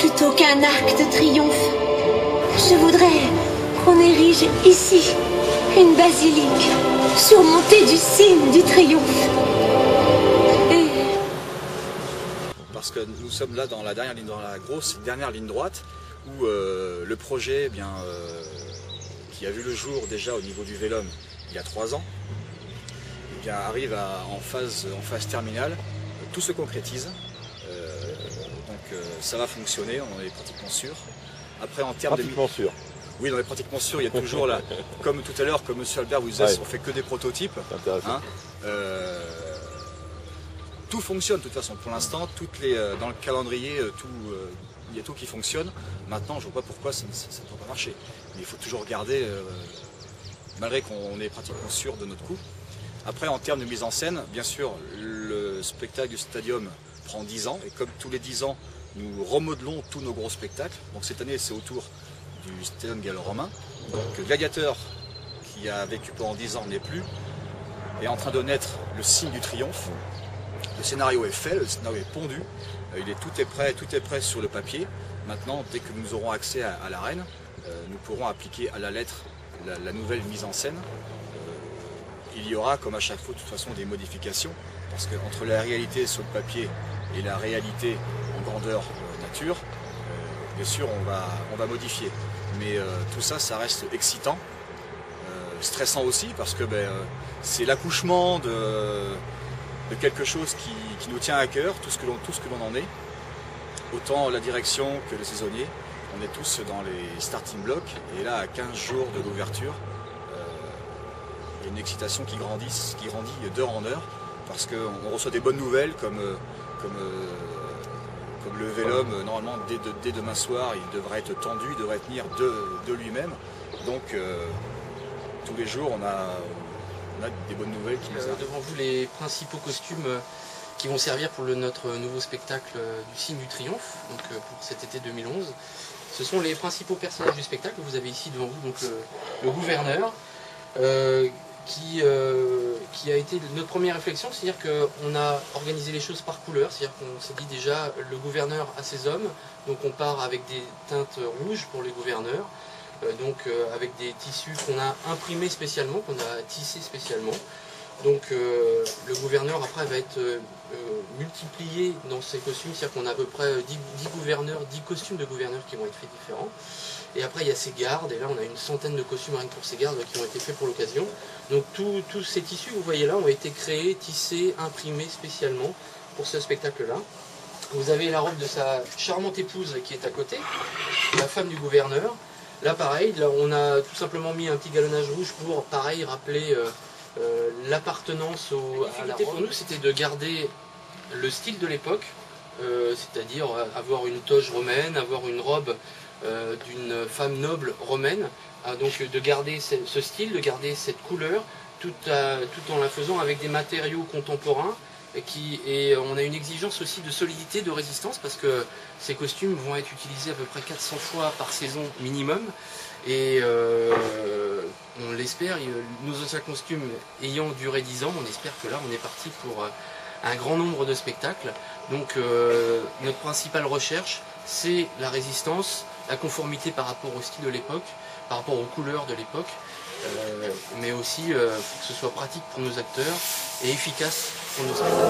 Plutôt qu'un arc de triomphe, je voudrais qu'on érige ici une basilique surmontée du signe du triomphe. Parce que nous sommes là dans la dernière ligne, dans la grosse dernière ligne droite, où le projet, qui a vu le jour déjà au niveau du Vélum il y a 3 ans, arrive en phase terminale. Tout se concrétise, donc ça va fonctionner, on en est pratiquement sûr. Après, en termes pratiquement sûr. Oui, on est pratiquement sûr. Il y a toujours là, comme tout à l'heure, comme M. Albert vous disait, on fait que des prototypes. C'est intéressant. Tout fonctionne de toute façon. Pour l'instant, dans le calendrier, il y a tout qui fonctionne. Maintenant, je ne vois pas pourquoi ça ne peut pas marcher. Mais il faut toujours garder, malgré qu'on est pratiquement sûr de notre coup. Après, en termes de mise en scène, bien sûr, le spectacle du Stadium prend 10 ans. Et comme tous les 10 ans, nous remodelons tous nos gros spectacles. Donc cette année, c'est autour du Stadium gallo-romain. Donc Gladiateur, qui a vécu pendant 10 ans, n'est plus, est en train de naître le signe du triomphe. Le scénario est fait, le scénario est pondu, tout est prêt sur le papier. Maintenant, dès que nous aurons accès à l'arène, nous pourrons appliquer à la lettre la nouvelle mise en scène. Il y aura, comme à chaque fois, de toute façon, des modifications, parce qu'entre la réalité sur le papier et la réalité en grandeur nature, bien sûr, on va modifier. Mais tout ça, ça reste excitant, stressant aussi, parce que c'est l'accouchement de quelque chose qui nous tient à cœur, tout ce que l'on en est. Autant la direction que le saisonnier, on est tous dans les starting blocks, et là, à 15 jours de l'ouverture, il y a une excitation qui grandit d'heure en heure, parce qu'on reçoit des bonnes nouvelles, comme le Vélum, normalement, dès demain soir, il devrait être tendu, il devrait tenir de lui-même. Donc, tous les jours, on a des bonnes nouvelles qui nous arrivent. Devant vous, les principaux costumes qui vont servir pour notre nouveau spectacle du signe du triomphe, donc pour cet été 2011. Ce sont les principaux personnages du spectacle. Vous avez ici devant vous donc le gouverneur, qui a été notre première réflexion, c'est-à-dire qu'on a organisé les choses par couleur, c'est-à-dire qu'on s'est dit déjà le gouverneur a ses hommes, donc on part avec des teintes rouges pour les gouverneurs, avec des tissus qu'on a imprimés spécialement, qu'on a tissés spécialement. Donc le gouverneur après va être multiplié dans ses costumes, c'est-à-dire qu'on a à peu près 10 costumes de gouverneurs qui vont être faits différents. Et après il y a ses gardes, et là on a une centaine de costumes rien que pour ces gardes qui ont été faits pour l'occasion. Donc tous ces tissus, vous voyez là, ont été créés, tissés, imprimés spécialement pour ce spectacle-là. Vous avez la robe de sa charmante épouse qui est à côté, la femme du gouverneur. Là pareil, là, on a tout simplement mis un petit galonnage rouge pour pareil rappeler l'appartenance à la robe. Pour nous c'était de garder le style de l'époque, c'est-à-dire avoir une toge romaine, avoir une robe d'une femme noble romaine, donc de garder ce style, de garder cette couleur, tout en la faisant avec des matériaux contemporains, et on a une exigence aussi de solidité, de résistance, parce que ces costumes vont être utilisés à peu près 400 fois par saison minimum, et on l'espère, nos anciens costumes ayant duré 10 ans, on espère que là on est parti pour un grand nombre de spectacles. Donc notre principale recherche, c'est la résistance, la conformité par rapport au style de l'époque, par rapport aux couleurs de l'époque, mais aussi faut que ce soit pratique pour nos acteurs et efficace pour nos spectacles.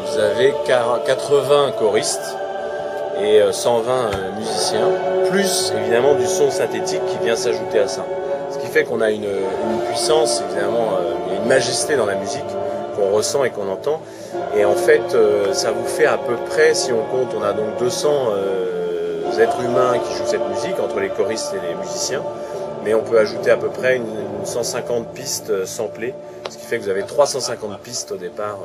Vous avez 80 choristes et 120 musiciens, plus évidemment du son synthétique qui vient s'ajouter à ça. Ce qui fait qu'on a une puissance, évidemment, une majesté dans la musique qu'on ressent et qu'on entend. Et en fait, ça vous fait à peu près, si on compte, on a donc 200 êtres humains qui jouent cette musique, entre les choristes et les musiciens. Mais on peut ajouter à peu près une 150 pistes samplées, ce qui fait que vous avez 350 pistes au départ.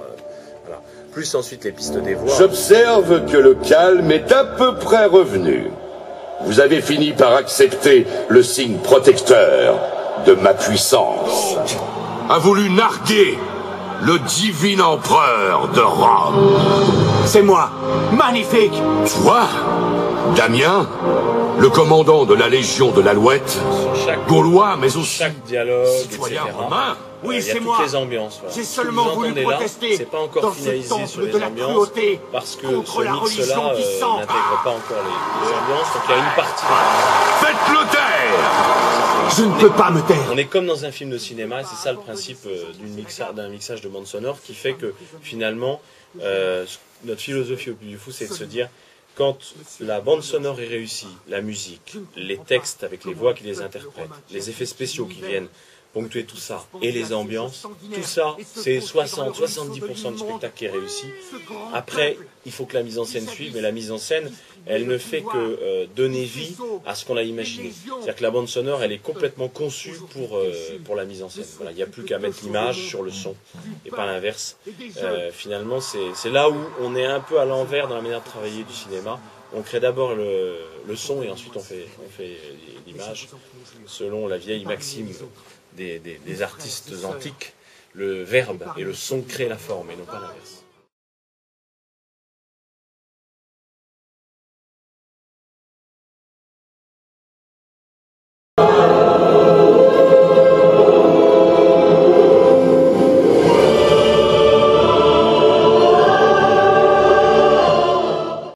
Voilà. Plus ensuite les pistes des voix. J'observe que le calme est à peu près revenu. Vous avez fini par accepter le signe protecteur de ma puissance. A voulu narguer le divin empereur de Rome. C'est moi. Magnifique. Toi, Damien, le commandant de la Légion de l'Alouette, gaulois mais aussi chaque dialogue, citoyen etc. romain. Il y a toutes les ambiances. Voilà. J'ai Ce que seulement vous voulu entendez là, protester c'est pas encore dans ce finalisé temple sur les de la ambiances, cruauté parce que contre la ce religion mix-là qui s'empare. n'intègre pas encore les ambiances, donc il y a une partie. Faites-le taire! Je ne peux pas me taire. On est comme dans un film de cinéma, et c'est ça le principe d'un mixage de bande sonore qui fait que finalement, notre philosophie au Puy du Fou, c'est de se dire, quand la bande sonore est réussie, la musique, les textes avec les voix qui les interprètent, les effets spéciaux qui viennent ponctuer tout ça, et les ambiances, tout ça, c'est 60-70% du spectacle qui est réussi. Après, il faut que la mise en scène suive, mais la mise en scène, elle ne fait que donner vie à ce qu'on a imaginé. C'est-à-dire que la bande sonore, elle est complètement conçue pour la mise en scène. Voilà, il n'y a plus qu'à mettre l'image sur le son, et pas l'inverse. Finalement, c'est là où on est un peu à l'envers dans la manière de travailler du cinéma. On crée d'abord le son, et ensuite on fait l'image, selon la vieille maxime des artistes antiques. Le verbe et le son créent la forme, et non pas l'inverse.